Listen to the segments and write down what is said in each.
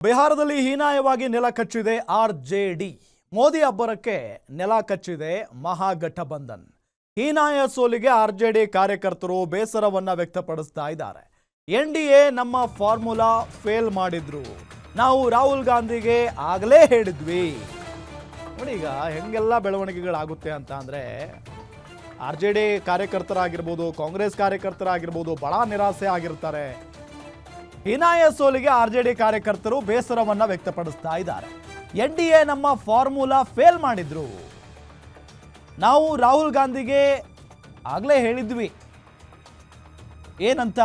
ಬಿಹಾರದಲ್ಲಿ ಹೀನಾಯವಾಗಿ ನೆಲ ಕಚ್ಚಿದೆ ಆರ್ಜೆಡಿ. ಮೋದಿ ಅಬ್ಬರಕ್ಕೆ ನೆಲ ಕಚ್ಚಿದೆ ಮಹಾಗಠಬಂಧನ್. ಹೀನಾಯ ಸೋಲಿಗೆ ಆರ್ಜೆಡಿ ಕಾರ್ಯಕರ್ತರು ಬೇಸರವನ್ನ ವ್ಯಕ್ತಪಡಿಸ್ತಾ ಇದ್ದಾರೆ. ಎನ್ಡಿಎ ನಮ್ಮ ಫಾರ್ಮುಲಾ ಫೇಲ್ ಮಾಡಿದ್ರು, ನಾವು ರಾಹುಲ್ ಗಾಂಧಿಗೆ ಆಗಲೇ ಹೇಳಿದ್ವಿ. ನೋಡಿ ಈಗ ಹೆಂಗೆಲ್ಲ ಬೆಳವಣಿಗೆಗಳಾಗುತ್ತೆ ಅಂತ ಅಂದ್ರೆ ಆರ್ಜೆಡಿ ಕಾರ್ಯಕರ್ತರಾಗಿರ್ಬೋದು, ಕಾಂಗ್ರೆಸ್ ಕಾರ್ಯಕರ್ತರಾಗಿರ್ಬೋದು ಬಹಳ ನಿರಾಸೆ ಆಗಿರ್ತಾರೆ. ಹೀನಾಯ ಸೋಲಿಗೆ ಆರ್ಜೆಡಿ ಕಾರ್ಯಕರ್ತರು ಬೇಸರವನ್ನ ವ್ಯಕ್ತಪಡಿಸ್ತಾ ಇದ್ದಾರೆ. ಎನ್ಡಿಎ ನಮ್ಮ ಫಾರ್ಮುಲಾ ಫೇಲ್ ಮಾಡಿದ್ರು, ನಾವು ರಾಹುಲ್ ಗಾಂಧಿಗೆ ಆಗಲೇ ಹೇಳಿದ್ವಿ. ಏನಂತ?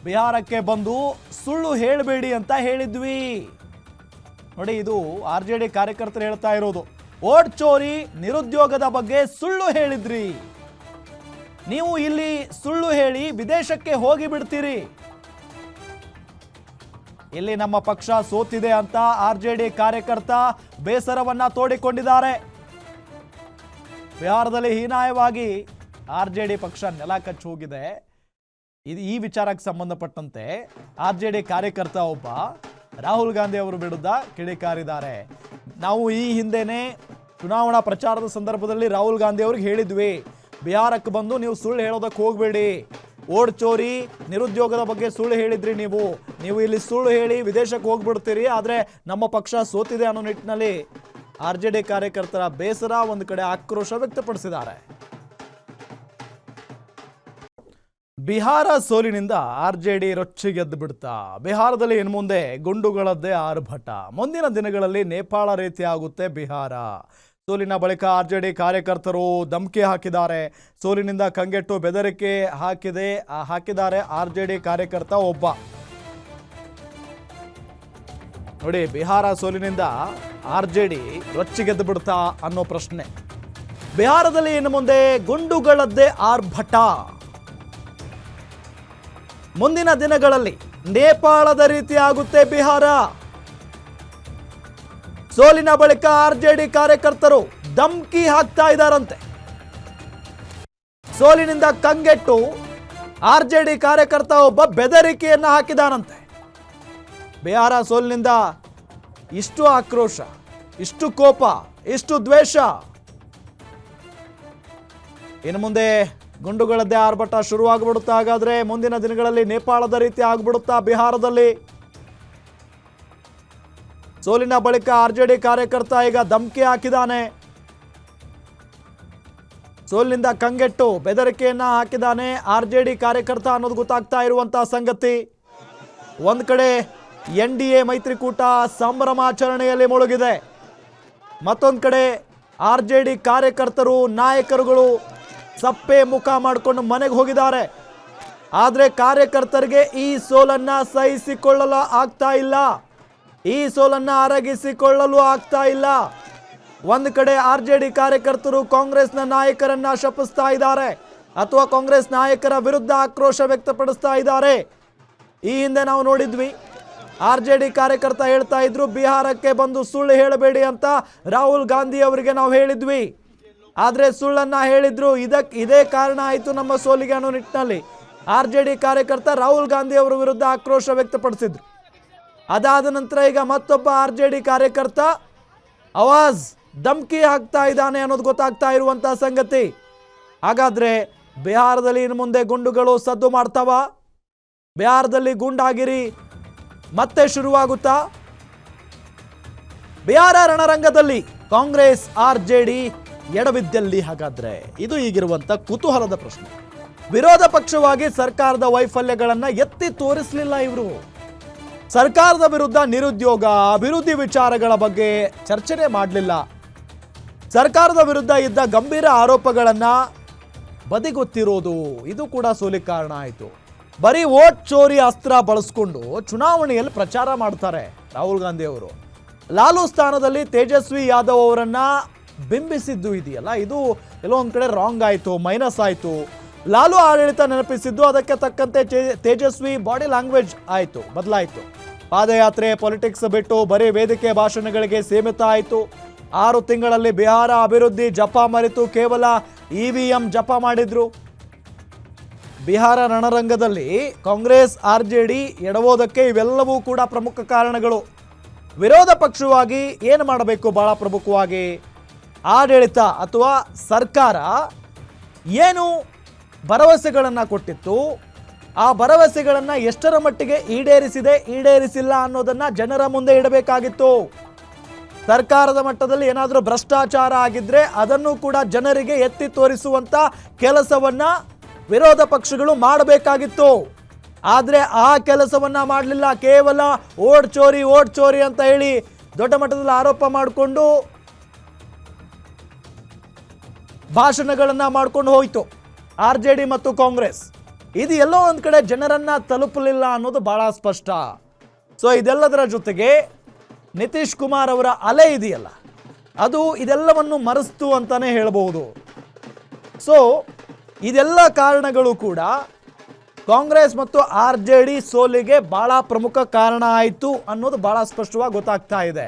ಬಿಹಾರಕ್ಕೆ ಬಂದು ಸುಳ್ಳು ಹೇಳಬೇಡಿ ಅಂತ ಹೇಳಿದ್ವಿ. ನೋಡಿ, ಇದು ಆರ್ಜೆಡಿ ಕಾರ್ಯಕರ್ತರು ಹೇಳ್ತಾ ಇರೋದು. ಓಟ್ ಚೋರಿ, ನಿರುದ್ಯೋಗದ ಬಗ್ಗೆ ಸುಳ್ಳು ಹೇಳಿದ್ರಿ. ನೀವು ಇಲ್ಲಿ ಸುಳ್ಳು ಹೇಳಿ ವಿದೇಶಕ್ಕೆ ಹೋಗಿ ಬಿಡ್ತೀರಿ. ಇಲ್ಲಿ ನಮ್ಮ ಪಕ್ಷ ಸೋತಿದೆ ಅಂತ ಆರ್ಜೆಡಿ ಕಾರ್ಯಕರ್ತ ಬೇಸರವನ್ನ ತೋಡಿಕೊಂಡಿದ್ದಾರೆ. ಬಿಹಾರದಲ್ಲಿ ಹೀನಾಯವಾಗಿ ಆರ್ಜೆಡಿ ಪಕ್ಷ ನೆಲ ಕಚ್ಚಿ ಹೋಗಿದೆ. ಈ ವಿಚಾರಕ್ಕೆ ಸಂಬಂಧಪಟ್ಟಂತೆ ಆರ್ಜೆಡಿ ಕಾರ್ಯಕರ್ತ ಒಬ್ಬ ರಾಹುಲ್ ಗಾಂಧಿ ಅವರ ವಿರುದ್ಧ ಕಿಡಿಕಾರಿದ್ದಾರೆ. ನಾವು ಈ ಹಿಂದೆನೆ ಚುನಾವಣಾ ಪ್ರಚಾರದ ಸಂದರ್ಭದಲ್ಲಿ ರಾಹುಲ್ ಗಾಂಧಿ ಅವ್ರಿಗೆ ಹೇಳಿದ್ವಿ, ಬಿಹಾರಕ್ಕೆ ಬಂದು ನೀವು ಸುಳ್ಳು ಹೇಳೋದಕ್ಕೆ ಹೋಗಬೇಡಿ. ಓಟ್ ಚೋರಿ, ನಿರುದ್ಯೋಗದ ಬಗ್ಗೆ ಸುಳ್ಳು ಹೇಳಿದ್ರಿ. ನೀವು ಇಲ್ಲಿ ಸುಳ್ಳು ಹೇಳಿ ವಿದೇಶಕ್ಕೆ ಹೋಗ್ಬಿಡ್ತೀರಿ, ಆದರೆ ನಮ್ಮ ಪಕ್ಷ ಸೋತಿದೆ ಅನ್ನೋ ನಿಟ್ಟಿನಲ್ಲಿ ಆರ್ಜೆಡಿ ಕಾರ್ಯಕರ್ತರ ಬೇಸರ, ಒಂದು ಕಡೆ ಆಕ್ರೋಶ ವ್ಯಕ್ತಪಡಿಸಿದ್ದಾರೆ. ಬಿಹಾರ ಸೋಲಿನಿಂದ ಆರ್ಜೆಡಿ ರೊಚ್ಚಿಗೆದ್ದು ಬಿಡ್ತಾ ಬಿಹಾರದಲ್ಲಿ ಇನ್ನು ಮುಂದೆ ಗುಂಡುಗಳದ್ದೇ ಆರ್ಭಟ. ಮುಂದಿನ ದಿನಗಳಲ್ಲಿ ನೇಪಾಳ ರೀತಿ ಆಗುತ್ತೆ ಬಿಹಾರ. ಸೋಲಿನ ಬಳಿಕ ಆರ್ಜೆಡಿ ಕಾರ್ಯಕರ್ತರು ಧಮಕಿ ಹಾಕಿದ್ದಾರೆ. ಸೋಲಿನಿಂದ ಕಂಗೆಟ್ಟು ಬೆದರಿಕೆ ಹಾಕಿದ್ದಾರೆ ಆರ್ಜೆಡಿ ಕಾರ್ಯಕರ್ತ ಒಬ್ಬ. ನೋಡಿ, ಬಿಹಾರ ಸೋಲಿನಿಂದ ಆರ್ಜೆಡಿ ರೊಚ್ಚಿಗೆದ್ದು ಬಿಡ್ತಾ ಅನ್ನೋ ಪ್ರಶ್ನೆ. ಬಿಹಾರದಲ್ಲಿ ಇನ್ನು ಮುಂದೆ ಗುಂಡುಗಳದ್ದೇ ಆರ್ಭಟ. ಮುಂದಿನ ದಿನಗಳಲ್ಲಿ ನೇಪಾಳದ ರೀತಿ ಆಗುತ್ತೆ ಬಿಹಾರ. ಸೋಲಿನ ಬಳಿಕ ಆರ್ಜೆಡಿ ಕಾರ್ಯಕರ್ತರು ಧಮಕಿ ಹಾಕ್ತಾ ಇದ್ದಾರಂತೆ. ಸೋಲಿನಿಂದ ಕಂಗೆಟ್ಟು ಆರ್ಜೆಡಿ ಕಾರ್ಯಕರ್ತ ಒಬ್ಬ ಬೆದರಿಕೆಯನ್ನ ಹಾಕಿದಾನಂತೆ. ಬಿಹಾರ ಸೋಲಿನಿಂದ ಇಷ್ಟು ಆಕ್ರೋಶ, ಇಷ್ಟು ಕೋಪ, ಇಷ್ಟು ದ್ವೇಷ. ಇನ್ನು ಮುಂದೆ ಗುಂಡುಗಳದ್ದೇ ಆರ್ಭಟ ಶುರುವಾಗ್ಬಿಡುತ್ತಾ. ಹಾಗಾದ್ರೆ ಮುಂದಿನ ದಿನಗಳಲ್ಲಿ ನೇಪಾಳದ ರೀತಿ ಆಗ್ಬಿಡುತ್ತಾ ಬಿಹಾರದಲ್ಲಿ? ಸೋಲಿನ ಬಳಿಕ ಆರ್ಜೆಡಿ ಕಾರ್ಯಕರ್ತ ಈಗ ಧಮಕಿ ಹಾಕಿದಾನೆ. ಸೋಲಿನಿಂದ ಕಂಗೆಟ್ಟು ಬೆದರಿಕೆಯನ್ನ ಹಾಕಿದಾನೆ ಆರ್ಜೆಡಿ ಕಾರ್ಯಕರ್ತ ಅನ್ನೋದು ಗೊತ್ತಾಗ್ತಾ ಇರುವಂತಹ ಸಂಗತಿ. ಒಂದ್ ಕಡೆ ಎನ್ಡಿಎ ಮೈತ್ರಿಕೂಟ ಸಂಭ್ರಮಾಚರಣೆಯಲ್ಲಿ ಮುಳುಗಿದೆ, ಮತ್ತೊಂದು ಕಡೆ ಆರ್ಜೆಡಿ ಕಾರ್ಯಕರ್ತರು, ನಾಯಕರುಗಳು ಸಪ್ಪೆ ಮುಖ ಮಾಡಿಕೊಂಡು ಮನೆಗೆ ಹೋಗಿದ್ದಾರೆ. ಆದರೆ ಕಾರ್ಯಕರ್ತರಿಗೆ ಈ ಸೋಲನ್ನ ಸಹಿಸಿಕೊಳ್ಳಲು ಆಗ್ತಾ ಇಲ್ಲ, ಈ ಸೋಲನ್ನ ಅರಗಿಸಿಕೊಳ್ಳಲು ಆಗ್ತಾ ಇಲ್ಲ. ಒಂದು ಕಡೆ ಆರ್ಜೆಡಿ ಕಾರ್ಯಕರ್ತರು ಕಾಂಗ್ರೆಸ್ನ ನಾಯಕರನ್ನ ಶಪಿಸ್ತಾ ಇದ್ದಾರೆ, ಅಥವಾ ಕಾಂಗ್ರೆಸ್ ನಾಯಕರ ವಿರುದ್ಧ ಆಕ್ರೋಶ ವ್ಯಕ್ತಪಡಿಸ್ತಾ ಇದ್ದಾರೆ. ಈ ಹಿಂದೆ ನಾವು ನೋಡಿದ್ವಿ, ಆರ್ಜೆಡಿ ಕಾರ್ಯಕರ್ತ ಹೇಳ್ತಾ ಇದ್ರು, ಬಿಹಾರಕ್ಕೆ ಬಂದು ಸುಳ್ಳು ಹೇಳಬೇಡಿ ಅಂತ ರಾಹುಲ್ ಗಾಂಧಿ ಅವರಿಗೆ ನಾವು ಹೇಳಿದ್ವಿ. ಆದರೆ ಸುಳ್ಳನ್ನ ಹೇಳಿದ್ರು, ಇದೇ ಕಾರಣ ಆಯಿತು ನಮ್ಮ ಸೋಲಿಗೆ ಅನ್ನೋ ನಿಟ್ಟಿನಲ್ಲಿ ಆರ್ಜೆಡಿ ಕಾರ್ಯಕರ್ತ ರಾಹುಲ್ ಗಾಂಧಿ ಅವರ ವಿರುದ್ಧ ಆಕ್ರೋಶ ವ್ಯಕ್ತಪಡಿಸಿದ್ರು. ಅದಾದ ನಂತರ ಈಗ ಮತ್ತೊಬ್ಬ ಆರ್ಜೆಡಿ ಕಾರ್ಯಕರ್ತ ಆವಾಜ್ ಧಮಕಿ ಹಾಕ್ತಾ ಇದ್ದಾನೆ ಅನ್ನೋದು ಗೊತ್ತಾಗ್ತಾ ಇರುವಂತಹ ಸಂಗತಿ. ಹಾಗಾದ್ರೆ ಬಿಹಾರದಲ್ಲಿ ಇನ್ನು ಮುಂದೆ ಗುಂಡುಗಳು ಸದ್ದು ಮಾಡ್ತಾವ? ಬಿಹಾರದಲ್ಲಿ ಗುಂಡಾಗಿರಿ ಮತ್ತೆ ಶುರುವಾಗುತ್ತಾ? ಬಿಹಾರ ರಣರಂಗದಲ್ಲಿ ಕಾಂಗ್ರೆಸ್ ಆರ್ಜೆಡಿ ಎಡವಿದ್ದಲ್ಲಿ ಹಾಗಾದ್ರೆ? ಇದು ಈಗಿರುವಂತ ಕುತೂಹಲದ ಪ್ರಶ್ನೆ. ವಿರೋಧ ಪಕ್ಷವಾಗಿ ಸರ್ಕಾರದ ವೈಫಲ್ಯಗಳನ್ನ ಎತ್ತಿ ತೋರಿಸಲಿಲ್ಲ ಇವರು. ಸರ್ಕಾರದ ವಿರುದ್ಧ ನಿರುದ್ಯೋಗ, ಅಭಿವೃದ್ಧಿ ವಿಚಾರಗಳ ಬಗ್ಗೆ ಚರ್ಚೆನೆ ಮಾಡಲಿಲ್ಲ. ಸರ್ಕಾರದ ವಿರುದ್ಧ ಇದ್ದ ಗಂಭೀರ ಆರೋಪಗಳನ್ನ ಬದಿಗೊತ್ತಿರೋದು, ಇದು ಕೂಡ ಸೋಲಿಗೆ ಕಾರಣ ಆಯಿತು. ಬರೀ ವೋಟ್ ಚೋರಿ ಅಸ್ತ್ರ ಬಳಸ್ಕೊಂಡು ಚುನಾವಣೆಯಲ್ಲಿ ಪ್ರಚಾರ ಮಾಡ್ತಾರೆ ರಾಹುಲ್ ಗಾಂಧಿ ಅವರು. ಲಾಲು ಸ್ಥಾನದಲ್ಲಿ ತೇಜಸ್ವಿ ಯಾದವ್ ಅವರನ್ನ ಬಿಂಬಿಸಿದ್ದು ಇದೆಯಲ್ಲ, ಇದು ಎಲ್ಲೋ ಒಂದು ಕಡೆ ರಾಂಗ್ ಆಯಿತು, ಮೈನಸ್ ಆಯಿತು. ಲಾಲು ಆಡಳಿತ ನೆನಪಿಸಿದ್ದು, ಅದಕ್ಕೆ ತಕ್ಕಂತೆ ತೇಜಸ್ವಿ ಬಾಡಿ ಲ್ಯಾಂಗ್ವೇಜ್ ಆಯಿತು, ಬದಲಾಯಿತು. ಪಾದಯಾತ್ರೆ, ಪೊಲಿಟಿಕ್ಸ್ ಬಿಟ್ಟು ಬರೀ ವೇದಿಕೆ ಭಾಷಣಗಳಿಗೆ ಸೀಮಿತ ಆಯಿತು. 6 ತಿಂಗಳಲ್ಲಿ ಬಿಹಾರ ಅಭಿವೃದ್ಧಿ ಜಪ ಮರೆತು ಕೇವಲ EVM ಜಪ ಮಾಡಿದ್ರು. ಬಿಹಾರ ರಣರಂಗದಲ್ಲಿ ಕಾಂಗ್ರೆಸ್ ಆರ್ಜೆಡಿ ಎಡವೋದಕ್ಕೆ ಇವೆಲ್ಲವೂ ಕೂಡ ಪ್ರಮುಖ ಕಾರಣಗಳು. ವಿರೋಧ ಪಕ್ಷವಾಗಿ ಏನು ಮಾಡಬೇಕು? ಬಹಳ ಪ್ರಮುಖವಾಗಿ ಆಡಳಿತ ಅಥವಾ ಸರ್ಕಾರ ಏನು ಭರವಸೆಗಳನ್ನು ಕೊಟ್ಟಿತ್ತು, ಆ ಭರವಸೆಗಳನ್ನು ಎಷ್ಟರ ಮಟ್ಟಿಗೆ ಈಡೇರಿಸಿದೆ, ಈಡೇರಿಸಿಲ್ಲ ಅನ್ನೋದನ್ನ ಜನರ ಮುಂದೆ ಇಡಬೇಕಾಗಿತ್ತು. ಸರ್ಕಾರದ ಮಟ್ಟದಲ್ಲಿ ಏನಾದರೂ ಭ್ರಷ್ಟಾಚಾರ ಆಗಿದ್ರೆ ಅದನ್ನು ಕೂಡ ಜನರಿಗೆ ಎತ್ತಿ ತೋರಿಸುವಂತ ಕೆಲಸವನ್ನ ವಿರೋಧ ಪಕ್ಷಗಳು ಮಾಡಬೇಕಾಗಿತ್ತು. ಆದರೆ ಆ ಕೆಲಸವನ್ನ ಮಾಡಲಿಲ್ಲ. ಕೇವಲ ಓಟ್ ಚೋರಿ ಅಂತ ಹೇಳಿ ದೊಡ್ಡ ಮಟ್ಟದಲ್ಲಿ ಆರೋಪ ಮಾಡಿಕೊಂಡು ಭಾಷಣಗಳನ್ನ ಮಾಡ್ಕೊಂಡು ಹೋಯಿತು RJD ಮತ್ತು ಕಾಂಗ್ರೆಸ್. ಇದು ಎಲ್ಲೋ ಒಂದು ಕಡೆ ಜನರನ್ನ ತಲುಪಲಿಲ್ಲ ಅನ್ನೋದು ಬಹಳ ಸ್ಪಷ್ಟ. ಸೊ ಇದೆಲ್ಲದರ ಜೊತೆಗೆ ನಿತೀಶ್ ಕುಮಾರ್ ಅವರ ಅಲೆ ಇದೆಯಲ್ಲ, ಅದು ಇದೆಲ್ಲವನ್ನು ಮರೆಸ್ತು ಅಂತಾನೆ ಹೇಳಬಹುದು. ಸೊ ಇದೆಲ್ಲ ಕಾರಣಗಳು ಕೂಡ ಕಾಂಗ್ರೆಸ್ ಮತ್ತು RJD ಸೋಲಿಗೆ ಬಹಳ ಪ್ರಮುಖ ಕಾರಣ ಆಯಿತು ಅನ್ನೋದು ಬಹಳ ಸ್ಪಷ್ಟವಾಗಿ ಗೊತ್ತಾಗ್ತಾ ಇದೆ.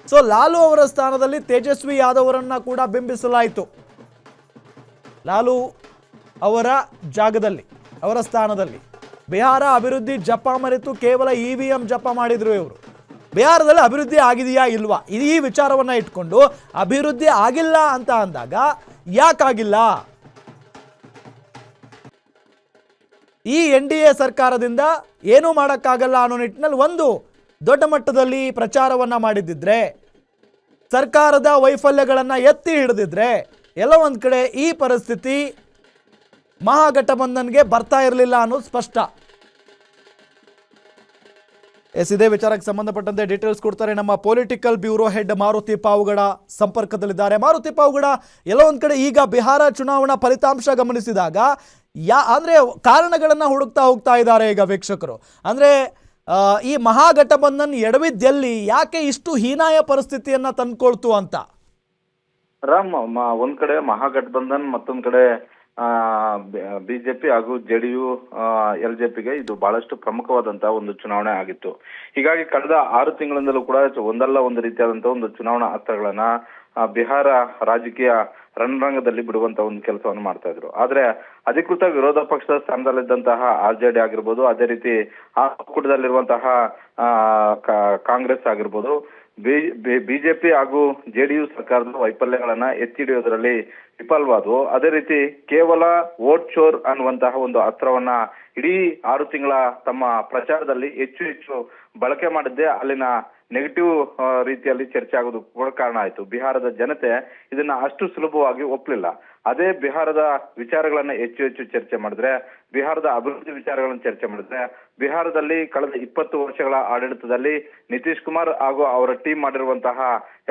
ಸೊ ಲಾಲು ಅವರ ಸ್ಥಾನದಲ್ಲಿ ತೇಜಸ್ವಿ ಯಾದವ್ ಅವರನ್ನ ಕೂಡ ಬಿಂಬಿಸಲಾಯಿತು. ಲಾಲು ಅವರ ಜಾಗದಲ್ಲಿ, ಅವರ ಸ್ಥಾನದಲ್ಲಿ ಬಿಹಾರ ಅಭಿವೃದ್ಧಿ ಜಪ ಮರೆತು ಕೇವಲ EVM ಜಪ ಮಾಡಿದ್ರು ಇವರು. ಬಿಹಾರದಲ್ಲಿ ಅಭಿವೃದ್ಧಿ ಆಗಿದೆಯಾ ಇಲ್ವಾ, ಈ ವಿಚಾರವನ್ನ ಇಟ್ಕೊಂಡು ಅಭಿವೃದ್ಧಿ ಆಗಿಲ್ಲ ಅಂತ ಅಂದಾಗ ಯಾಕಾಗಿಲ್ಲ? ಈ NDA ಸರ್ಕಾರದಿಂದ ಏನೂ ಮಾಡೋಕ್ಕಾಗಲ್ಲ ಅನ್ನೋ ನಿಟ್ಟಿನಲ್ಲಿ ಒಂದು ದೊಡ್ಡ ಮಟ್ಟದಲ್ಲಿ ಪ್ರಚಾರವನ್ನ ಮಾಡಿದ್ದಿದ್ರೆ, ಸರ್ಕಾರದ ವೈಫಲ್ಯಗಳನ್ನು ಎತ್ತಿ ಹಿಡಿದಿದ್ರೆ ಎಲ್ಲ ಒಂದು ಕಡೆ ಈ ಪರಿಸ್ಥಿತಿ ಮಹಾಗಠಬಂಧನ್ಗೆ ಬರ್ತಾ ಇರಲಿಲ್ಲ ಅನ್ನೋದು ಸ್ಪಷ್ಟ. ಇದೇ ವಿಚಾರಕ್ಕೆ ಸಂಬಂಧಪಟ್ಟಂತೆ ಡೀಟೇಲ್ಸ್ ಕೊಡ್ತಾರೆ ನಮ್ಮ political bureau head Maruti Pavagada ಸಂಪರ್ಕದಲ್ಲಿದ್ದಾರೆ. ಮಾರುತಿ ಪಾವಗಡ, ಎಲ್ಲ ಒಂದ್ ಕಡೆ ಈಗ ಬಿಹಾರ ಚುನಾವಣಾ ಫಲಿತಾಂಶ ಗಮನಿಸಿದಾಗ ಅಂದ್ರೆ ಕಾರಣಗಳನ್ನ ಹುಡುಕ್ತಾ ಹೋಗ್ತಾ ಇದ್ದಾರೆ ಈಗ ವೀಕ್ಷಕರು. ಅಂದ್ರೆ ಈ ಮಹಾಗಠಬಂಧನ್ ಎಡವಿದ್ದಲ್ಲಿ ಯಾಕೆ ಇಷ್ಟು ಹೀನಾಯ ಪರಿಸ್ಥಿತಿಯನ್ನ ತಂದ್ಕೊಳ್ತು ಅಂತ? ರಾಮ್, ಒಂದ್ ಕಡೆ ಮಹಾಗಠಬಂಧನ್, ಮತ್ತೊಂದ್ ಕಡೆ ಬಿಜೆಪಿ ಹಾಗೂ JDU LJPಗೆ ಇದು ಬಹಳಷ್ಟು ಪ್ರಮುಖವಾದಂತಹ ಒಂದು ಚುನಾವಣೆ ಆಗಿತ್ತು. ಹೀಗಾಗಿ ಕಳೆದ 6 ತಿಂಗಳಿಂದಲೂ ಕೂಡ ಒಂದಲ್ಲ ಒಂದು ರೀತಿಯಾದಂತಹ ಒಂದು ಚುನಾವಣಾ ಅಸ್ತ್ರಗಳನ್ನ ಬಿಹಾರ ರಾಜಕೀಯ ರಣರಂಗದಲ್ಲಿ ಬಿಡುವಂತ ಒಂದು ಕೆಲಸವನ್ನು ಮಾಡ್ತಾ ಇದ್ರು. ಆದ್ರೆ ಅಧಿಕೃತ ವಿರೋಧ ಪಕ್ಷದ ಸ್ಥಾನದಲ್ಲಿದ್ದಂತಹ RJD ಆಗಿರ್ಬೋದು, ಅದೇ ರೀತಿ ಆ ಒಕ್ಕೂಟದಲ್ಲಿರುವಂತಹ ಕಾಂಗ್ರೆಸ್ ಆಗಿರ್ಬೋದು, ಬಿಜೆಪಿ ಹಾಗೂ JDU ಸರ್ಕಾರದ ವೈಫಲ್ಯಗಳನ್ನ ಎತ್ತಿ ಹಿಡಿಯೋದ್ರಲ್ಲಿ ವಿಫಲವಾದವು. ಅದೇ ರೀತಿ ಕೇವಲ ವೋಟ್ ಚೋರ್ ಅನ್ನುವಂತಹ ಒಂದು ಅಸ್ತ್ರವನ್ನ ಇಡೀ 6 ತಿಂಗಳ ತಮ್ಮ ಪ್ರಚಾರದಲ್ಲಿ ಹೆಚ್ಚು ಬಳಕೆ ಮಾಡಿದ್ದೇ ಅಲ್ಲಿನ ನೆಗೆಟಿವ್ ರೀತಿಯಲ್ಲಿ ಚರ್ಚೆ ಆಗೋದು ಕೂಡ ಕಾರಣ ಆಯ್ತು. ಬಿಹಾರದ ಜನತೆ ಇದನ್ನ ಅಷ್ಟು ಸುಲಭವಾಗಿ ಒಪ್ಪಲಿಲ್ಲ. ಅದೇ ಬಿಹಾರದ ವಿಚಾರಗಳನ್ನ ಹೆಚ್ಚು ಚರ್ಚೆ ಮಾಡಿದ್ರೆ, ಬಿಹಾರದ ಅಭಿವೃದ್ಧಿ ವಿಚಾರಗಳನ್ನು ಚರ್ಚೆ ಮಾಡಿದ್ರೆ, ಬಿಹಾರದಲ್ಲಿ ಕಳೆದ 20 ವರ್ಷಗಳ ಆಡಳಿತದಲ್ಲಿ ನಿತೀಶ್ ಕುಮಾರ್ ಹಾಗೂ ಅವರ ಟೀಮ್ ಮಾಡಿರುವಂತಹ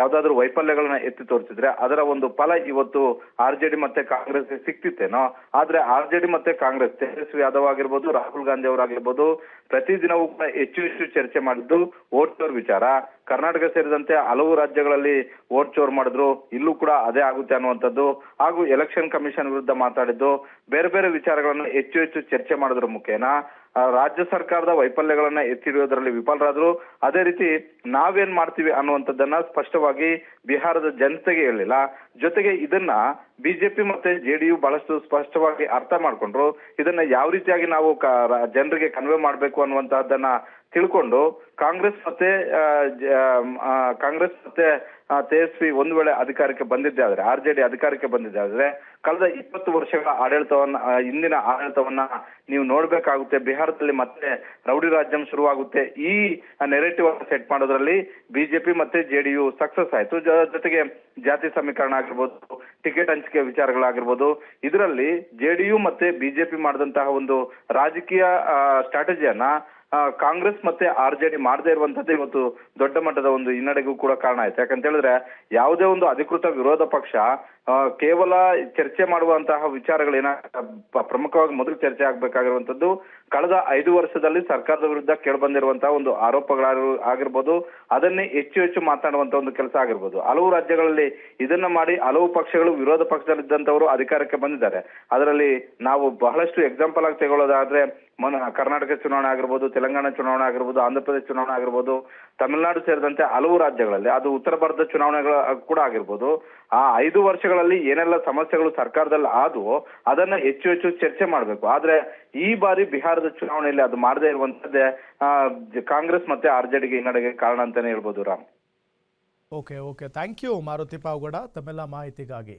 ಯಾವ್ದಾದ್ರು ವೈಫಲ್ಯಗಳನ್ನ ಎತ್ತಿ ತೋರಿಸಿದ್ರೆ ಅದರ ಒಂದು ಫಲ ಇವತ್ತು RJD ಮತ್ತೆ ಕಾಂಗ್ರೆಸ್ ಸಿಕ್ತಿತ್ತೇನೋ. ಆದ್ರೆ RJD ಮತ್ತೆ ಕಾಂಗ್ರೆಸ್, ತೇಜಸ್ವಿ ಯಾದವ್ ಆಗಿರ್ಬೋದು, ರಾಹುಲ್ ಗಾಂಧಿ ಅವರಾಗಿರ್ಬೋದು, ಪ್ರತಿದಿನವೂ ಕೂಡ ಹೆಚ್ಚು ಚರ್ಚೆ ಮಾಡಿದ್ದು ವೋಟ್ ಚೋರ್ ವಿಚಾರ. ಕರ್ನಾಟಕ ಸೇರಿದಂತೆ ಹಲವು ರಾಜ್ಯಗಳಲ್ಲಿ ವೋಟ್ ಚೋರ್ ಮಾಡಿದ್ರು, ಇಲ್ಲೂ ಕೂಡ ಅದೇ ಆಗುತ್ತೆ ಅನ್ನುವಂಥದ್ದು, ಹಾಗೂ ಎಲೆಕ್ಷನ್ ಕಮಿಷನ್ ವಿರುದ್ಧ ಮಾತಾಡಿದ್ದು, ಬೇರೆ ವಿಚಾರಗಳನ್ನು ಹೆಚ್ಚು ಚರ್ಚೆ ಮಾಡೋದ್ರ ಮುಖೇನ ರಾಜ್ಯ ಸರ್ಕಾರದ ವೈಫಲ್ಯಗಳನ್ನ ಎತ್ತಿಡಿಯೋದ್ರಲ್ಲಿ ವಿಫಲರಾದ್ರು. ಅದೇ ರೀತಿ ನಾವೇನ್ ಮಾಡ್ತೀವಿ ಅನ್ನುವಂಥದ್ದನ್ನ ಸ್ಪಷ್ಟವಾಗಿ ಬಿಹಾರದ ಜನತೆಗೆ ಹೇಳಿಲ್ಲ. ಜೊತೆಗೆ ಇದನ್ನ ಬಿಜೆಪಿ ಮತ್ತೆ JDU ಬಹಳಷ್ಟು ಸ್ಪಷ್ಟವಾಗಿ ಅರ್ಥ ಮಾಡ್ಕೊಂಡ್ರು. ಇದನ್ನ ಯಾವ ರೀತಿಯಾಗಿ ನಾವು ಜನರಿಗೆ ಕನ್ವೆ ಮಾಡ್ಬೇಕು ಅನ್ನುವಂತಹದ್ದನ್ನ ತಿಳ್ಕೊಂಡು ಕಾಂಗ್ರೆಸ್ ಮತ್ತೆ ತೇಜಸ್ವಿ ಒಂದು ವೇಳೆ ಅಧಿಕಾರಕ್ಕೆ ಬಂದಿದ್ದೆ ಆದ್ರೆ, RJD ಅಧಿಕಾರಕ್ಕೆ ಬಂದಿದ್ದೆ ಆದ್ರೆ ಕಳೆದ 20 ವರ್ಷಗಳ ಆಡಳಿತವನ್ನ, ಹಿಂದಿನ ಆಡಳಿತವನ್ನ ನೀವು ನೋಡ್ಬೇಕಾಗುತ್ತೆ. ಬಿಹಾರದಲ್ಲಿ ಮತ್ತೆ ರೌಡಿ ರಾಜ್ಯಂ ಶುರುವಾಗುತ್ತೆ. ಈ ನೆರೆಟಿವ್ ಅನ್ನು ಸೆಟ್ ಮಾಡೋದ್ರಲ್ಲಿ ಬಿಜೆಪಿ ಮತ್ತೆ JDU ಸಕ್ಸಸ್ ಆಯ್ತು. ಜೊತೆಗೆ ಜಾತಿ ಸಮೀಕರಣ ಆಗಿರ್ಬೋದು, ಟಿಕೆಟ್ ಹಂಚಿಕೆ ವಿಚಾರಗಳಾಗಿರ್ಬೋದು, ಇದರಲ್ಲಿ JDU ಮತ್ತೆ ಬಿಜೆಪಿ ಮಾಡಿದಂತಹ ಒಂದು ರಾಜಕೀಯ ಸ್ಟ್ರಾಟಜಿಯನ್ನ ಕಾಂಗ್ರೆಸ್ ಮತ್ತೆ RJD ಮಾಡದೇ ಇರುವಂತದ್ದು ಇವತ್ತು ದೊಡ್ಡ ಮಟ್ಟದ ಒಂದು ಹಿನ್ನಡೆಗೂ ಕೂಡ ಕಾರಣ ಆಯ್ತು. ಯಾಕಂತ ಹೇಳಿದ್ರೆ ಯಾವುದೇ ಒಂದು ಅಧಿಕೃತ ವಿರೋಧ ಪಕ್ಷ ಕೇವಲ ಚರ್ಚೆ ಮಾಡುವಂತಹ ವಿಚಾರಗಳೇನ ಪ್ರಮುಖವಾಗಿ ಮೊದಲು ಚರ್ಚೆ ಆಗ್ಬೇಕಾಗಿರುವಂತದ್ದು ಕಳೆದ 5 ವರ್ಷದಲ್ಲಿ ಸರ್ಕಾರದ ವಿರುದ್ಧ ಕೇಳಿಬಂದಿರುವಂತಹ ಒಂದು ಆರೋಪಗಳಾಗಿರ್ಬೋದು, ಅದನ್ನೇ ಹೆಚ್ಚು ಮಾತಾಡುವಂತ ಒಂದು ಕೆಲಸ ಆಗಿರ್ಬೋದು. ಹಲವು ರಾಜ್ಯಗಳಲ್ಲಿ ಇದನ್ನ ಮಾಡಿ ಹಲವು ಪಕ್ಷಗಳು ವಿರೋಧ ಪಕ್ಷದಲ್ಲಿದ್ದಂತವರು ಅಧಿಕಾರಕ್ಕೆ ಬಂದಿದ್ದಾರೆ. ಅದರಲ್ಲಿ ನಾವು ಬಹಳಷ್ಟು ಎಕ್ಸಾಂಪಲ್ ಆಗಿ ತಗೊಳ್ಳೋದಾದ್ರೆ ಕರ್ನಾಟಕ ಚುನಾವಣೆ ಆಗಿರ್ಬೋದು, ತೆಲಂಗಾಣ ಚುನಾವಣೆ ಆಗಿರ್ಬೋದು, ಆಂಧ್ರ ಪ್ರದೇಶ ಚುನಾವಣೆ ಆಗಿರ್ಬೋದು, ತಮಿಳುನಾಡು ಸೇರಿದಂತೆ ಹಲವು ರಾಜ್ಯಗಳಲ್ಲಿ, ಅದು ಉತ್ತರ ಭಾರತದ ಚುನಾವಣೆಗಳ ಕೂಡ ಆಗಿರ್ಬೋದು, ಆ 5 ವರ್ಷಗಳಲ್ಲಿ ಏನೆಲ್ಲ ಸಮಸ್ಯೆಗಳು ಸರ್ಕಾರದಲ್ಲಿ ಆದವು ಅದನ್ನ ಹೆಚ್ಚು ಹೆಚ್ಚು ಚರ್ಚೆ ಮಾಡಬೇಕು. ಆದ್ರೆ ಈ ಬಾರಿ ಬಿಹಾರದ ಚುನಾವಣೆಯಲ್ಲಿ ಅದು ಮಾಡದೇ ಇರುವಂತದ್ದೇ ಕಾಂಗ್ರೆಸ್ ಮತ್ತೆ RJDಗೆ ಹಿನ್ನಡೆಗೆ ಕಾರಣ ಅಂತಾನೆ ಹೇಳ್ಬೋದು Ram. Okay thank you Maruti Pavagowda ತಮ್ಮೆಲ್ಲ ಮಾಹಿತಿಗಾಗಿ.